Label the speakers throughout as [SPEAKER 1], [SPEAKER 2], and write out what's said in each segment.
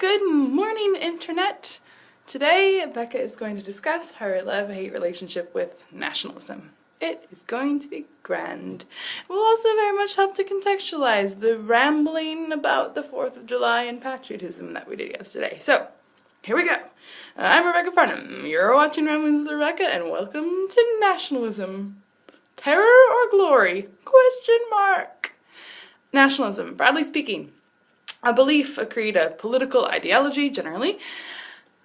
[SPEAKER 1] Good morning, Internet! Today, Becca is going to discuss her love-hate relationship with nationalism. It is going to be grand. It will also very much help to contextualize the rambling about the 4th of July and patriotism that we did yesterday. So, here we go. I'm Rebecca Farnum. You're watching Ramblings with Rebecca, and welcome to Nationalism. Terror or glory? Question mark. Nationalism, broadly speaking, a belief, a creed, a political ideology, generally.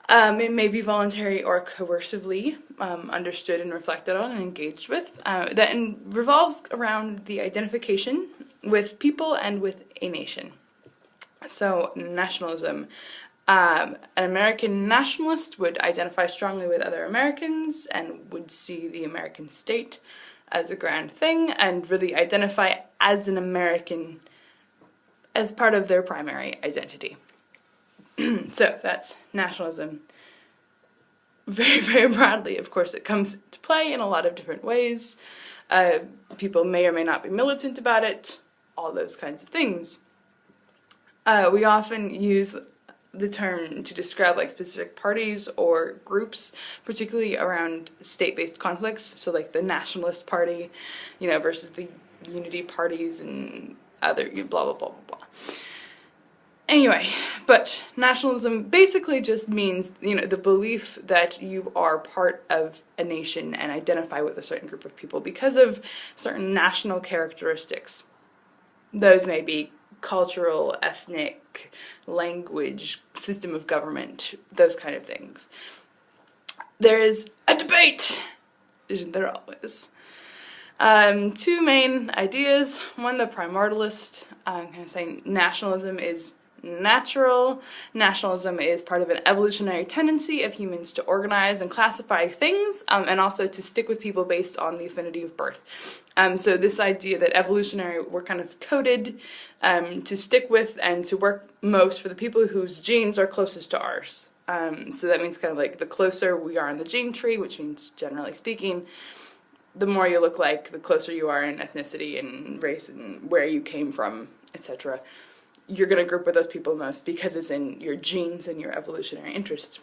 [SPEAKER 1] It may be voluntary or coercively understood and reflected on and engaged with, that revolves around the identification with people and with a nation. So, nationalism. An American nationalist would identify strongly with other Americans and would see the American state as a grand thing and really identify as an American as part of their primary identity. So that's nationalism. Very, very broadly, of course, it comes to play in a lot of different ways. People may or may not be militant about it, all those kinds of things. We often use the term to describe like specific parties or groups, particularly around state-based conflicts, so like the Nationalist Party, versus the unity parties and other blah blah blah blah blah. Anyway, but nationalism basically just means, the belief that you are part of a nation and identify with a certain group of people because of certain national characteristics. Those may be cultural, ethnic, language, system of government, those kind of things. There is a debate, isn't there always? Two main ideas. One, the primordialist, saying nationalism is natural. Nationalism is part of an evolutionary tendency of humans to organize and classify things, and also to stick with people based on the affinity of birth. So this idea that evolutionary, we're kind of coded to stick with and to work most for the people whose genes are closest to ours. So that means kind of like the closer we are in the gene tree, which means, generally speaking, the more you look like, the closer you are in ethnicity and race and where you came from, etc. You're going to group with those people most because it's in your genes and your evolutionary interest.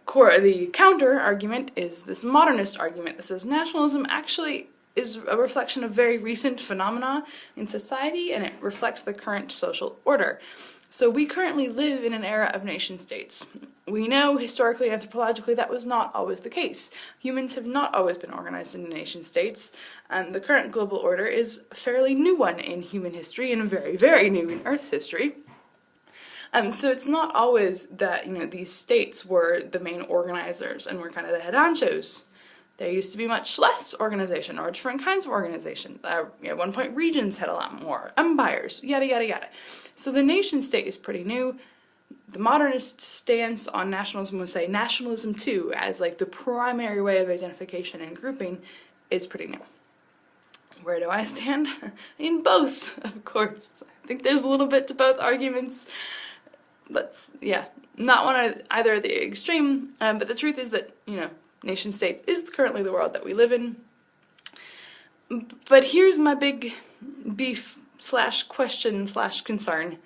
[SPEAKER 1] The counter argument is this modernist argument that says nationalism actually is a reflection of very recent phenomena in society, and it reflects the current social order. So we currently live in an era of nation states. We know historically and anthropologically that was not always the case. Humans have not always been organized into nation states. The current global order is a fairly new one in human history and very, very new in Earth's history. So it's not always that, these states were the main organizers and were kind of the head honchos. There used to be much less organization or different kinds of organizations. At one point, regions had a lot more, empires, yada, yada, yada. So the nation state is pretty new. The modernist stance on nationalism would say nationalism too, as like the primary way of identification and grouping, is pretty new. Where do I stand? In both, of course. I think there's a little bit to both arguments. Not one either of the extreme, but the truth is that, nation states is currently the world that we live in. But here's my big beef / question / concern.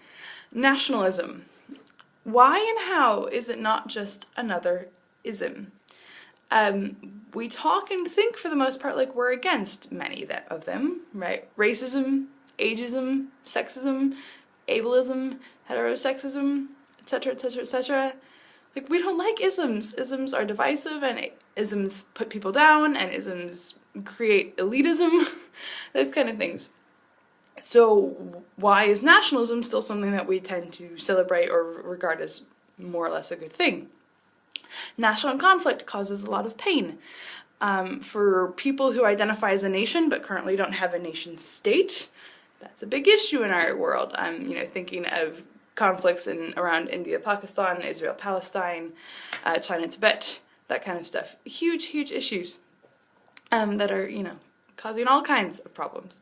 [SPEAKER 1] Nationalism. Why and how is it not just another ism? We talk and think for the most part like we're against many of them, right? Racism, ageism, sexism, ableism, heterosexism, etc., etc., etc. Like, we don't like isms. Isms are divisive, and isms put people down, and isms create elitism, those kind of things. So why is nationalism still something that we tend to celebrate or regard as more or less a good thing? National conflict causes a lot of pain. For people who identify as a nation but currently don't have a nation state, that's a big issue in our world. I'm, thinking of conflicts around India, Pakistan, Israel, Palestine, China, Tibet, that kind of stuff. Huge, huge issues that are, causing all kinds of problems.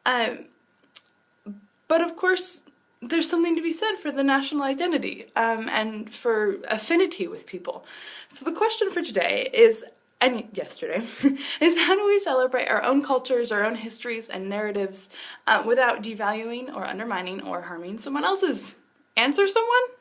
[SPEAKER 1] But of course, there's something to be said for the national identity and for affinity with people. So the question for today is, and yesterday, is how do we celebrate our own cultures, our own histories and narratives without devaluing or undermining or harming someone else's answer someone?